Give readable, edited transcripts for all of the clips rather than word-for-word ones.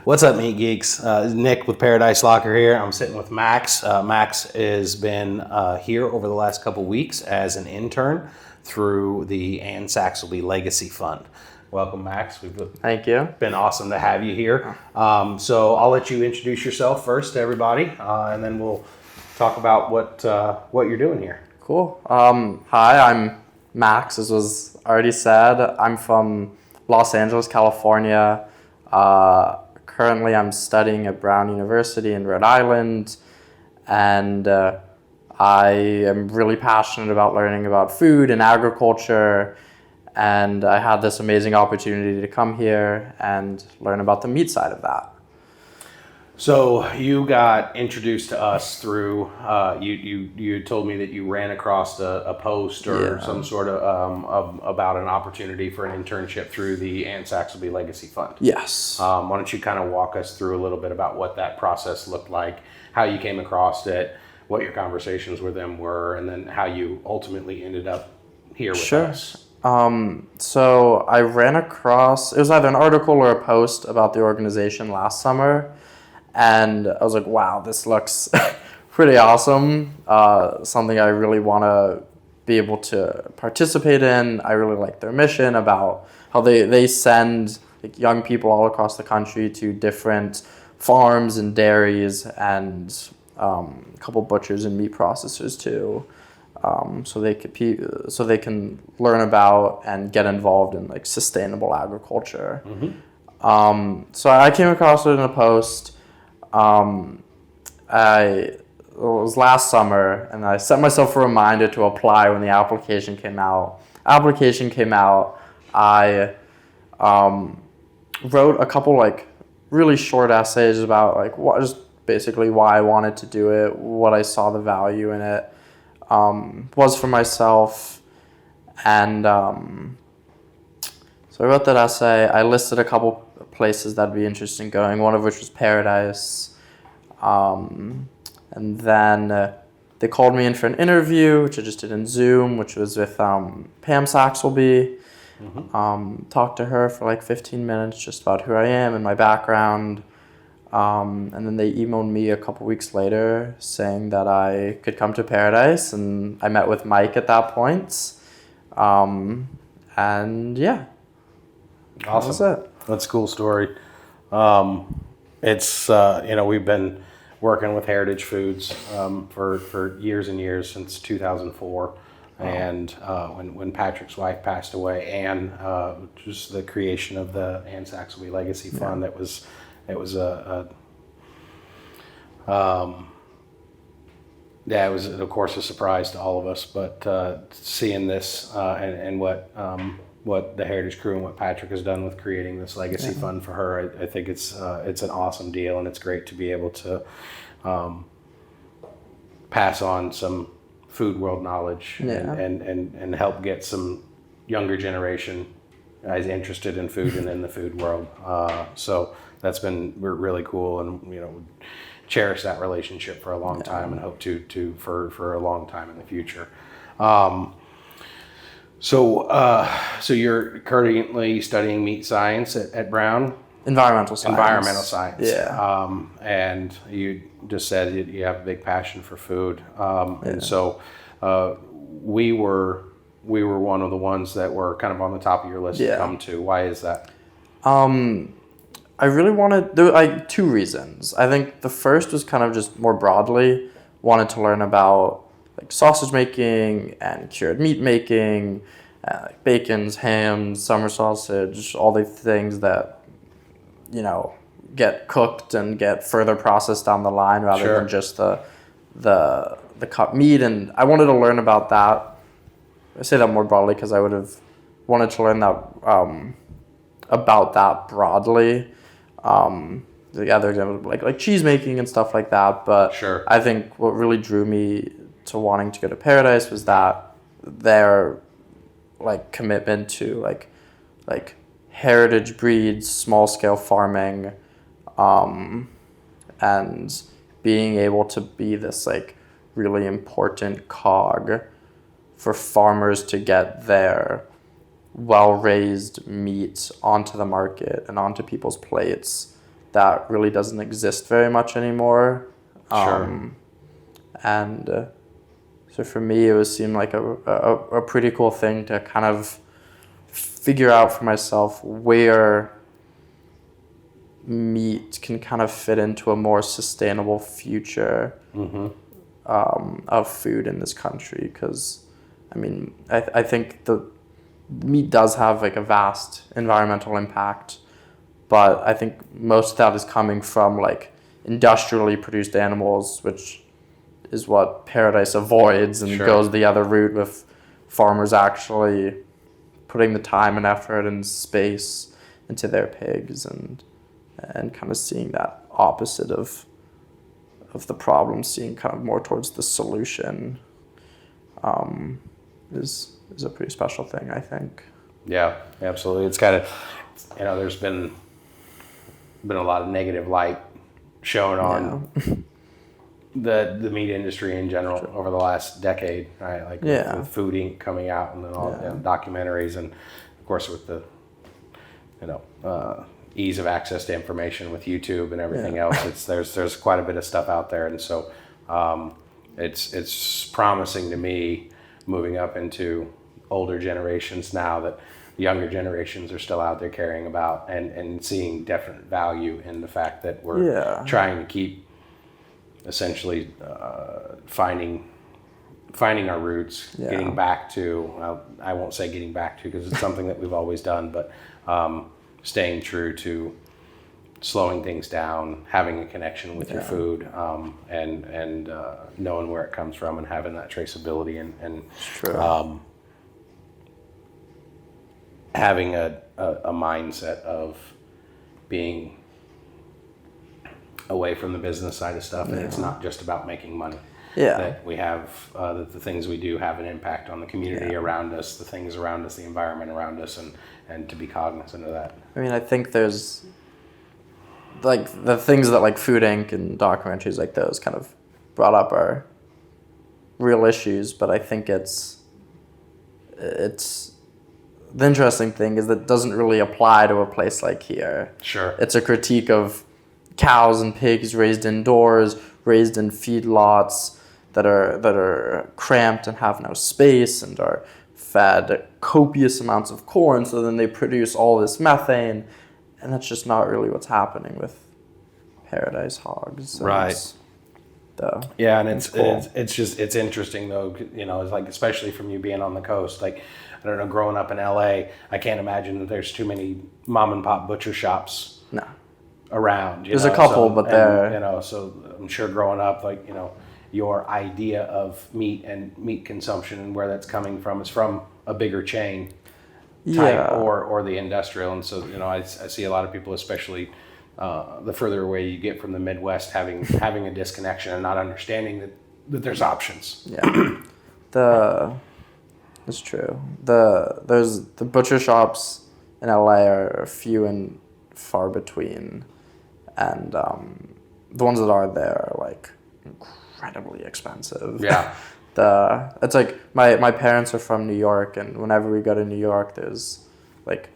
What's up, Meat Geeks? Nick with Paradise Locker here. I'm sitting with Max. Max has been here over the last couple weeks as an intern through the Anne Saxelby Legacy Fund. Welcome, Max. Thank you. Been awesome to have you here. So I'll let you introduce yourself first to everybody, and then we'll talk about what you're doing here. Cool. Hi, I'm Max, as was already said. I'm from Los Angeles, California. Currently, I'm studying at Brown University in Rhode Island, and I am really passionate about learning about food and agriculture, and I had this amazing opportunity to come here and learn about the meat side of that. So you got introduced to us through, you told me that you ran across a post or some sort of about an opportunity for an internship through the Anne Saxelby Legacy Fund. Yes. Why don't you kind of walk us through a little bit about what that process looked like, how you came across it, what your conversations with them were, and then how you ultimately ended up here with us. So I ran across, it was either an article or a post about the organization last summer. And I was like, wow, this looks pretty awesome. Something I really want to be able to participate in. I really like their mission about how they send young people all across the country to different farms and dairies and a couple butchers and meat processors too. So they can learn about and get involved in sustainable agriculture. Mm-hmm. So I came across it in a post. It was last summer, and I set myself a reminder to apply when the application came out. I wrote a couple really short essays about just basically why I wanted to do it, what I saw the value in it was for myself, and so I wrote that essay. I listed a couple places that'd be interesting going, one of which was Paradise. And then they called me in for an interview, which I just did in Zoom, which was with Pam Saxelby. Mm-hmm. Talked to her for 15 minutes just about who I am and my background. And then they emailed me a couple weeks later saying that I could come to Paradise, and I met with Mike at that point. And yeah. Awesome. That was it. That's a cool story. It's, we've been working with Heritage Foods for years and years, since 2004. Oh. And when Patrick's wife passed away, Anne, just the creation of the Anne Saxelby Legacy Fund, it was it was, of course, a surprise to all of us, but seeing this and what the Heritage Crew and what Patrick has done with creating this legacy fund for her, I think it's an awesome deal, and it's great to be able to pass on some food world knowledge and help get some younger generation guys interested in food and in the food world. So that's been really cool, and cherish that relationship for a long time, and hope to for a long time in the future. So you're currently studying meat science at Brown? Environmental science. Environmental science. Yeah. And you just said you have a big passion for food. And so we were one of the ones that were kind of on the top of your list to come to. Why is that? I really wanted, there were two reasons. I think the first was kind of just more broadly, wanted to learn about sausage making and cured meat making, bacons, hams, summer sausage, all the things that, get cooked and get further processed down the line rather than just the cut meat. And I wanted to learn about that. I say that more broadly because I would have wanted to learn that about that broadly. The other examples like cheese making and stuff like that. But I think what really drew me to wanting to go to Paradise was that their commitment to like heritage breeds, small scale farming, and being able to be this really important cog for farmers to get their well-raised meat onto the market and onto people's plates that really doesn't exist very much anymore. Sure. And so for me, it seemed like a pretty cool thing to kind of figure out for myself where meat can kind of fit into a more sustainable future of food in this country. Because, I mean, I think the meat does have like a vast environmental impact, but I think most of that is coming from like industrially produced animals, which is what Paradise avoids, and goes the other route with farmers actually putting the time and effort and space into their pigs, and kind of seeing that opposite of the problem, seeing kind of more towards the solution, is a pretty special thing, I think. Yeah, absolutely. It's kind of, there's been a lot of negative light shown on the meat industry in general over the last decade, right? Like with Food Inc. coming out, and then all documentaries, and of course with the ease of access to information with YouTube and everything else. There's quite a bit of stuff out there, and so it's promising to me moving up into older generations now that younger generations are still out there caring about and seeing definite value in the fact that we're trying to keep essentially finding our roots, getting back to, I won't say getting back to because it's something that we've always done, but staying true to slowing things down, having a connection with your food, and knowing where it comes from and having that traceability and having a mindset of being away from the business side of stuff, and it's not just about making money. That we have that the things we do have an impact on the community around us, the things around us, the environment around us, and to be cognizant of that. I mean, I think there's like the things that like Food Inc. and documentaries like those kind of brought up are real issues, but I think it's the interesting thing is that it doesn't really apply to a place like here. Sure. It's a critique of cows and pigs raised indoors, raised in feedlots that are cramped and have no space and are fed copious amounts of corn, so then they produce all this methane, and that's just not really what's happening with Paradise hogs. Right. And it's interesting though, it's like, especially from you being on the coast, like, I don't know, growing up in LA, I can't imagine that there's too many mom and pop butcher shops around. There's a couple, but they're... so I'm sure growing up, like, your idea of meat and meat consumption and where that's coming from is from a bigger chain type or the industrial. And so, I see a lot of people, especially the further away you get from the Midwest, having a disconnection and not understanding that there's options. That's true. The butcher shops in LA are few and far between, and the ones that are there are like incredibly expensive. It's like my parents are from New York, and whenever we go to New York, there's like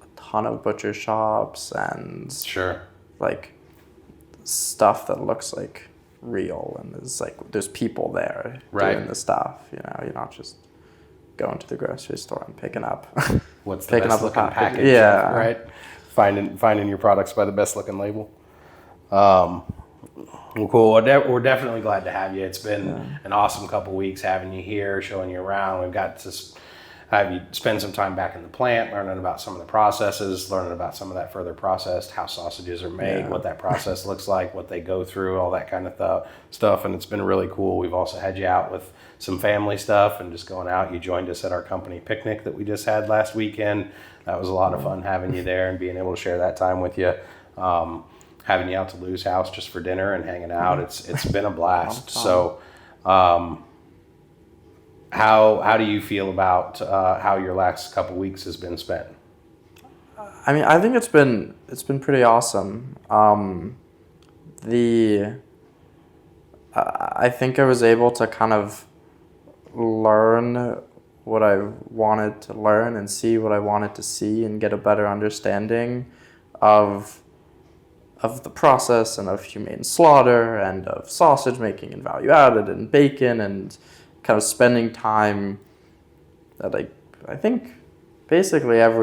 a ton of butcher shops and like stuff that looks like real, and there's people there doing the stuff. You're not just going to the grocery store and picking up what's the best looking package. Right. Finding your products by the best looking label. Well, cool. We're definitely glad to have you. It's been an awesome couple weeks having you here, showing you around. We've got to have you spend some time back in the plant, learning about some of the processes, learning about some of that further processed, how sausages are made, what that process looks like, what they go through, all that kind of stuff. And it's been really cool. We've also had you out with some family stuff and just going out. You joined us at our company picnic that we just had last weekend. That was a lot of fun having you there and being able to share that time with you. Having you out to Lou's house just for dinner and hanging out. It's been a blast. So, how do you feel about how your last couple weeks has been spent? I mean, I think it's been pretty awesome. I think I was able to kind of learn what I wanted to learn and see what I wanted to see and get a better understanding of of the process and of humane slaughter and of sausage making and value added and bacon, and kind of spending time that I think basically at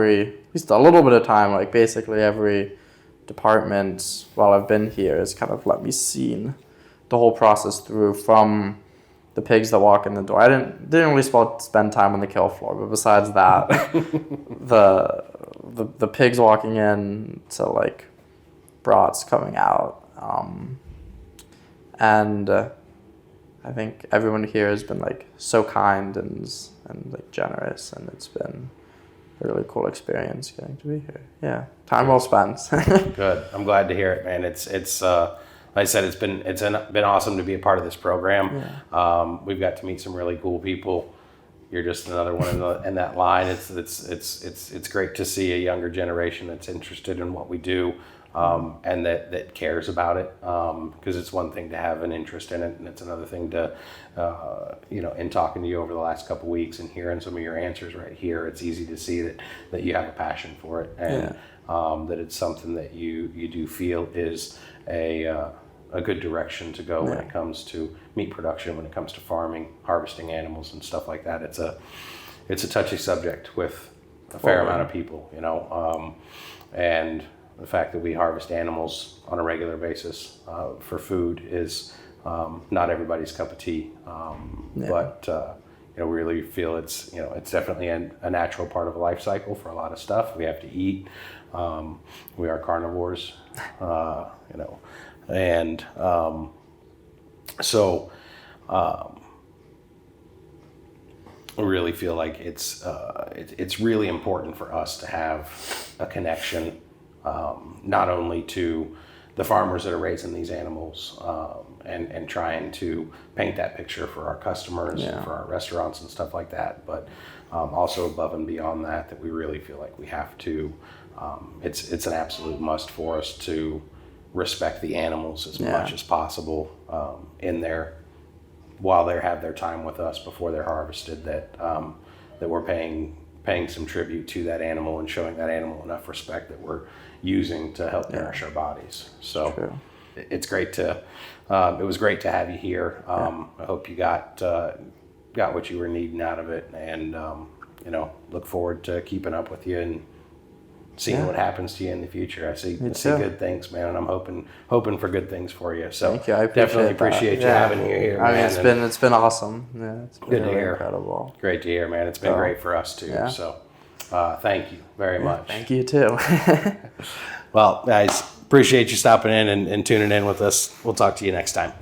least a little bit of time, like basically every department while I've been here has kind of let me see the whole process through, from the pigs that walk in the door. I didn't really spend time on the kill floor, but besides that, the pigs walking in to like brats coming out, and I think everyone here has been like so kind and like generous, and it's been a really cool experience getting to be here. Yeah, time well spent. Good. I'm glad to hear it, man. It's like I said, it's been awesome to be a part of this program. Yeah. We've got to meet some really cool people. You're just another one in that line. It's great to see a younger generation that's interested in what we do, and that cares about it. Because it's one thing to have an interest in it, and it's another thing to, in talking to you over the last couple of weeks and hearing some of your answers right here, it's easy to see that you have a passion for it, and that it's something that you do feel is a good direction to go when it comes to meat production, when it comes to farming, harvesting animals and stuff like that. It's a touchy subject with a fair amount of people, and the fact that we harvest animals on a regular basis for food is not everybody's cup of tea, but we really feel it's definitely a natural part of a life cycle for a lot of stuff. We have to eat. We are carnivores, and so I really feel like it's really important for us to have a connection, not only to the farmers that are raising these animals, and trying to paint that picture for our customers and for our restaurants and stuff like that, but also above and beyond that we really feel like we have to, it's an absolute must for us to respect the animals as much as possible while they have their time with us before they're harvested, that we're paying some tribute to that animal and showing that animal enough respect that we're using to help nourish our bodies. So it's great it was great to have you here. I hope you got what you were needing out of it, and look forward to keeping up with you and seeing what happens to you in the future. I see good things, man, and I'm hoping for good things for you. So thank you. I definitely appreciate you having you here. I mean, it's been awesome. Yeah, it's been good to hear. Incredible. Great to hear, man. It's been great for us too. Yeah. So thank you very much. Thank you too. Well, guys, appreciate you stopping in and tuning in with us. We'll talk to you next time.